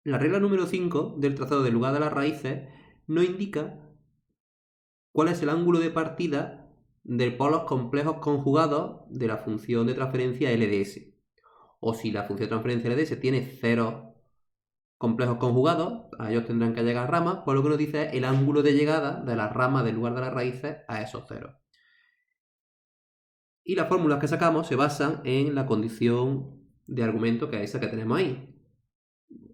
La regla número 5 del trazado del lugar de las raíces nos indica cuál es el ángulo de partida de polos complejos conjugados de la función de transferencia LDS. O si la función de transferencia LDS tiene ceros complejos conjugados, a ellos tendrán que llegar ramas, pues lo que nos dice es el ángulo de llegada de las ramas del lugar de las raíces a esos ceros. Y las fórmulas que sacamos se basan en la condición de argumento, que es esa que tenemos ahí.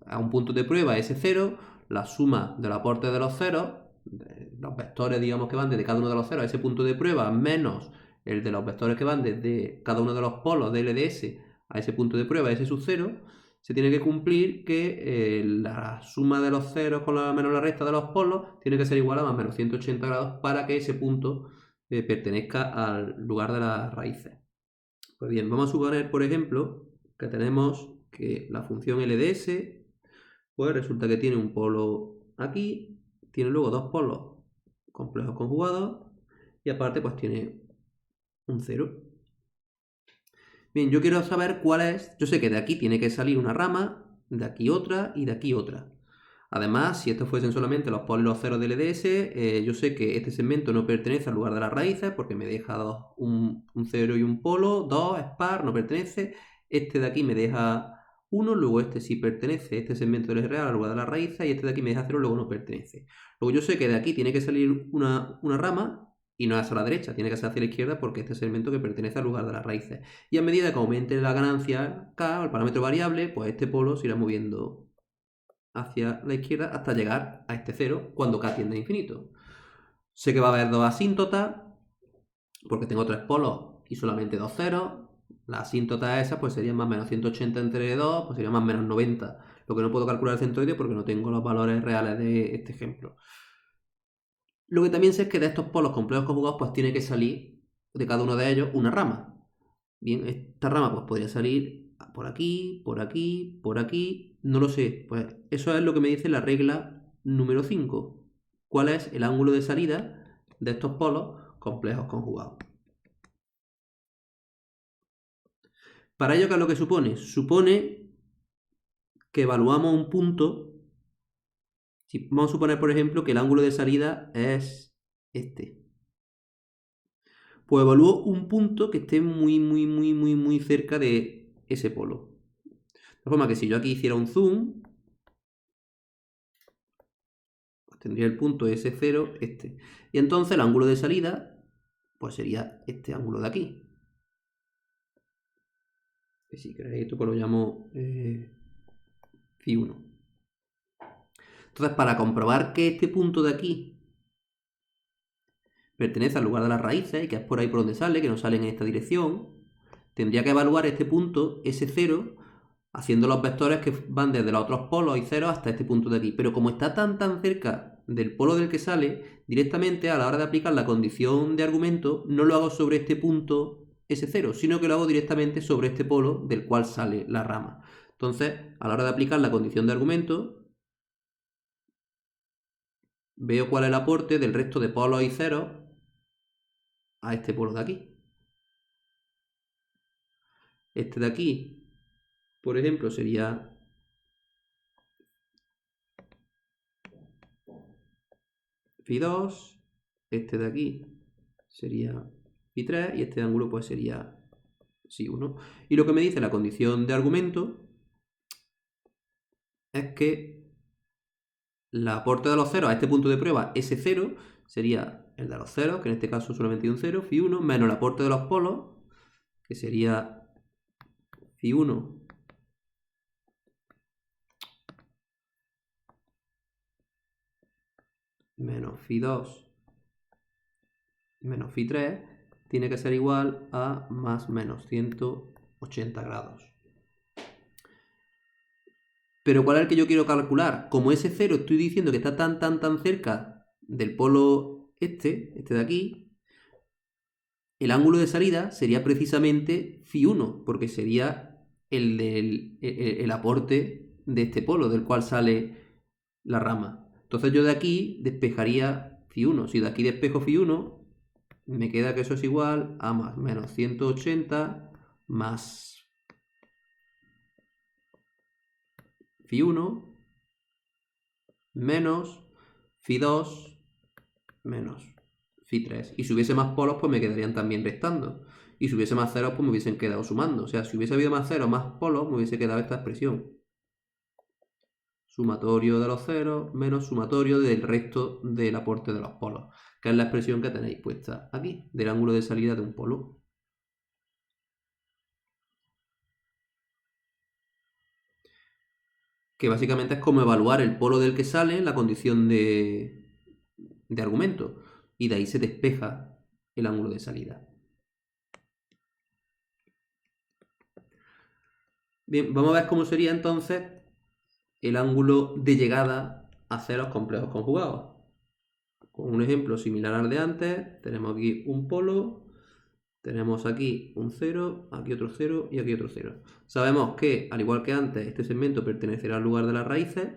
A un punto de prueba S0, la suma del aporte de los ceros, de los vectores, digamos, que van desde cada uno de los ceros a ese punto de prueba, menos el de los vectores que van desde cada uno de los polos de LDS a ese punto de prueba, S sub 0, se tiene que cumplir que la suma de los ceros con menos la resta de los polos tiene que ser igual a más o menos 180 grados para que ese punto pertenezca al lugar de las raíces. Pues bien, vamos a suponer, por ejemplo, que tenemos que la función LDS pues resulta que tiene un polo aquí, tiene luego dos polos complejos conjugados y aparte pues tiene un 0. Bien, yo quiero saber cuál es, yo sé que de aquí tiene que salir una rama, de aquí otra y de aquí otra. Además, si estos fuesen solamente los polos y los ceros del LDS, yo sé que este segmento no pertenece al lugar de las raíces porque me deja un 0 y un polo, 2 es par, no pertenece. Este de aquí me deja 1, luego este sí pertenece, este segmento del real al lugar de las raíces y este de aquí me deja 0, luego no pertenece. Luego yo sé que de aquí tiene que salir una rama y no es hacia la derecha, tiene que ser hacia la izquierda porque este es el segmento que pertenece al lugar de las raíces. Y a medida que aumente la ganancia K, el parámetro variable, pues este polo se irá moviendo hacia la izquierda hasta llegar a este 0 cuando K tiende a infinito. Sé que va a haber dos asíntotas porque tengo tres polos y solamente dos ceros. La asíntota esa pues sería más o menos 180 entre 2, pues sería más o menos 90. Lo que no puedo calcular el centroide porque no tengo los valores reales de este ejemplo. Lo que también sé es que de estos polos complejos conjugados pues tiene que salir de cada uno de ellos una rama. Bien, esta rama pues podría salir por aquí, por aquí, por aquí, no lo sé. Pues eso es lo que me dice la regla número 5. ¿Cuál es el ángulo de salida de estos polos complejos conjugados? Para ello, ¿qué es lo que supone? Supone que evaluamos un punto. Si vamos a suponer, por ejemplo, que el ángulo de salida es este. Pues evalúo un punto que esté muy cerca de ese polo. De forma que si yo aquí hiciera un zoom, pues tendría el punto S0, este. Y entonces el ángulo de salida, pues sería este ángulo de aquí. Y si queréis esto, pues lo llamo Φ1. Entonces, para comprobar que este punto de aquí pertenece al lugar de las raíces y que es por ahí por donde sale, que no sale en esta dirección, tendría que evaluar este punto S0 haciendo los vectores que van desde los otros polos y ceros hasta este punto de aquí. Pero como está tan cerca del polo del que sale, directamente a la hora de aplicar la condición de argumento no lo hago sobre este punto S0, sino que lo hago directamente sobre este polo del cual sale la rama. Entonces, a la hora de aplicar la condición de argumento, veo cuál es el aporte del resto de polos y ceros a este polo de aquí. Este de aquí, por ejemplo, sería Φ2, este de aquí sería Φ3 y este ángulo pues sería Φ1. Y lo que me dice la condición de argumento es que el aporte de los ceros a este punto de prueba, S0, sería el de los ceros, que en este caso solamente hay un 0, Φ1, menos el aporte de los polos, que sería Φ1 menos Φ2 menos Φ3 tiene que ser igual a más o menos 180 grados. Pero ¿cuál es el que yo quiero calcular? Como ese 0 estoy diciendo que está tan cerca del polo este de aquí, el ángulo de salida sería precisamente Φ1, porque sería el aporte de este polo del cual sale la rama. Entonces yo de aquí despejaría Φ1. Si de aquí despejo Φ1, me queda que eso es igual a más o menos 180 más Φ1 menos Φ2 menos Φ3. Y si hubiese más polos, pues me quedarían también restando. Y si hubiese más ceros, pues me hubiesen quedado sumando. O sea, si hubiese habido más ceros, más polos, me hubiese quedado esta expresión. Sumatorio de los ceros menos sumatorio del resto del aporte de los polos, que es la expresión que tenéis puesta aquí, del ángulo de salida de un polo. Que básicamente es como evaluar el polo del que sale en la condición de argumento. Y de ahí se despeja el ángulo de salida. Bien, vamos a ver cómo sería entonces el ángulo de llegada a ceros complejos conjugados. Con un ejemplo similar al de antes, tenemos aquí un polo, tenemos aquí un 0, aquí otro 0 y aquí otro 0. Sabemos que, al igual que antes, este segmento pertenecerá al lugar de las raíces.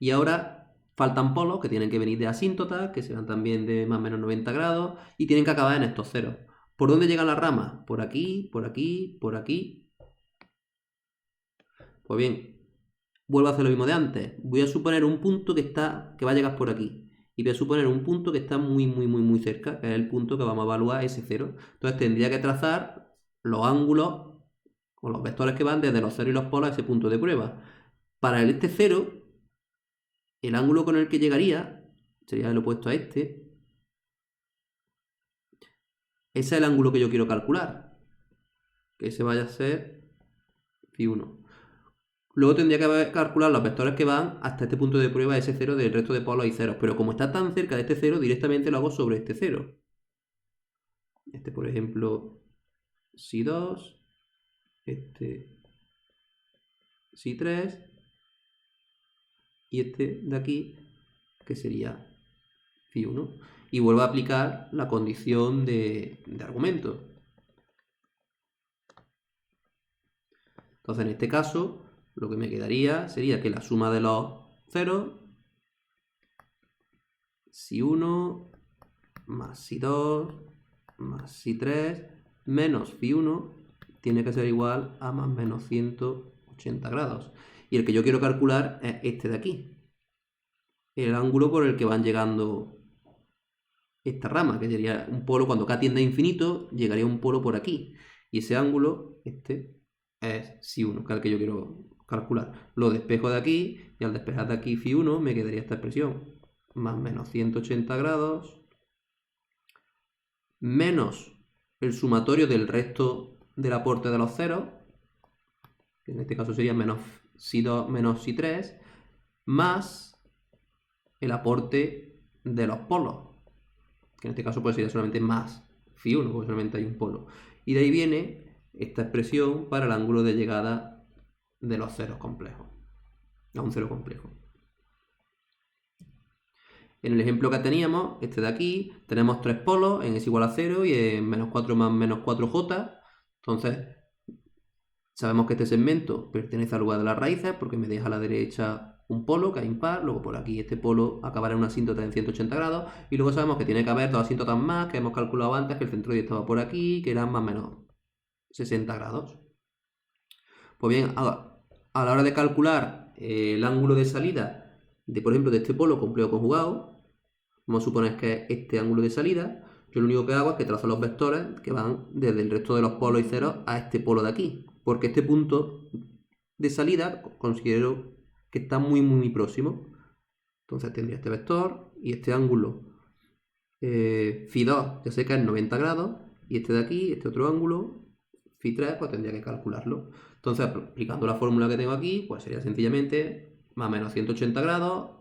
Y ahora faltan polos que tienen que venir de asíntotas, que serán también de más o menos 90 grados, y tienen que acabar en estos ceros. ¿Por dónde llegan las ramas? Por aquí, por aquí, por aquí. Pues bien, vuelvo a hacer lo mismo de antes. Voy a suponer un punto que va a llegar por aquí. Y voy a suponer un punto que está muy cerca, que es el punto que vamos a evaluar, ese 0. Entonces tendría que trazar los ángulos o los vectores que van desde los ceros y los polos a ese punto de prueba. Para este 0, el ángulo con el que llegaría sería el opuesto a este. Ese es el ángulo que yo quiero calcular. Que ese vaya a ser Φ1. Luego tendría que calcular los vectores que van hasta este punto de prueba, ese 0 del resto de polos y ceros. Pero como está tan cerca de este 0, directamente lo hago sobre este 0. Este, por ejemplo, Φ2. Este, Φ3. Y este de aquí, que sería Φ1. Y vuelvo a aplicar la condición de argumento. Entonces, en este caso, lo que me quedaría sería que la suma de los ceros, Φ1 más Φ2 más Φ3 menos Φ1 tiene que ser igual a más menos 180 grados. Y el que yo quiero calcular es este de aquí. El ángulo por el que van llegando esta rama, que sería un polo, cuando k tiende a infinito, llegaría un polo por aquí. Y ese ángulo, este, es Φ1, que es el que yo quiero calcular. Lo despejo de aquí, y al despejar de aquí Φ1 me quedaría esta expresión. Más menos 180 grados, menos el sumatorio del resto del aporte de los ceros, que en este caso sería menos Φ2 menos Φ3, más el aporte de los polos, que en este caso pues sería solamente más Φ1, porque solamente hay un polo. Y de ahí viene esta expresión para el ángulo de llegada de los ceros complejos, a un cero complejo. En el ejemplo que teníamos, este de aquí, tenemos tres polos, en es igual a 0 y en menos 4 más menos 4j. Entonces, sabemos que este segmento pertenece al lugar de las raíces porque me deja a la derecha un polo que es impar, luego por aquí este polo acabará en una asíntota en 180 grados y luego sabemos que tiene que haber dos asíntotas más que hemos calculado antes, que el centroide estaba por aquí, que eran más o menos 60 grados. Pues bien, a la hora de calcular el ángulo de salida de, por ejemplo, de este polo complejo conjugado, vamos a suponer que es este ángulo de salida, yo lo único que hago es que trazo los vectores que van desde el resto de los polos y ceros a este polo de aquí, porque este punto de salida considero que está muy próximo. Entonces tendría este vector y este ángulo Φ2 ya sé que es 90 grados, y este de aquí, este otro ángulo Φ3, pues tendría que calcularlo. Entonces, aplicando la fórmula que tengo aquí, pues sería sencillamente más o menos 180 grados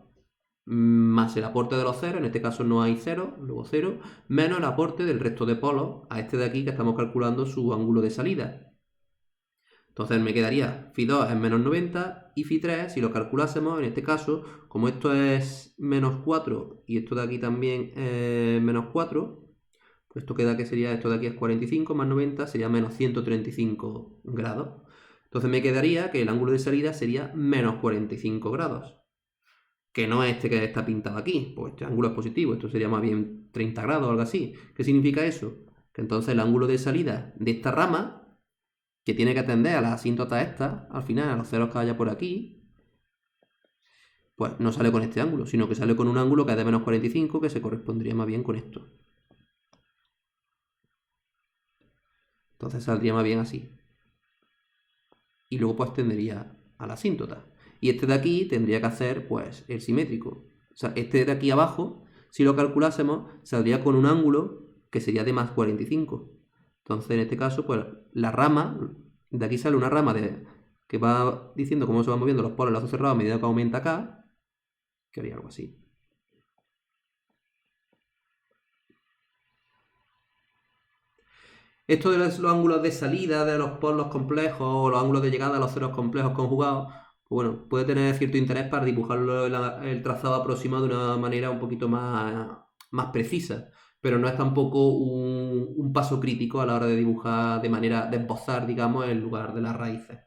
más el aporte de los ceros, en este caso no hay cero, luego 0, menos el aporte del resto de polos a este de aquí que estamos calculando su ángulo de salida. Entonces me quedaría Φ2 es menos 90 y Φ3, si lo calculásemos, en este caso, como esto es menos 4 y esto de aquí también es menos 4, pues esto queda que sería, esto de aquí es 45 más 90, sería menos 135 grados. Entonces me quedaría que el ángulo de salida sería menos 45 grados. Que no es este que está pintado aquí, pues este ángulo es positivo, esto sería más bien 30 grados o algo así. ¿Qué significa eso? Que entonces el ángulo de salida de esta rama, que tiene que atender a las asíntotas estas, al final, a los ceros que haya por aquí, pues no sale con este ángulo, sino que sale con un ángulo que es de menos 45, que se correspondería más bien con esto. Entonces saldría más bien así. Y luego pues tendería a la asíntota. Y este de aquí tendría que hacer pues el simétrico. O sea, este de aquí abajo, si lo calculásemos, saldría con un ángulo que sería de más 45. Entonces en este caso, pues la rama, de aquí sale una rama que va diciendo cómo se van moviendo los polos en lazo cerrado a medida que aumenta acá, que haría algo así. Esto de los ángulos de salida de los polos complejos o los ángulos de llegada a los ceros complejos conjugados, pues bueno, puede tener cierto interés para dibujarlo el trazado aproximado de una manera un poquito más precisa, pero no es tampoco un paso crítico a la hora de dibujar de manera, de esbozar, digamos, el lugar de las raíces.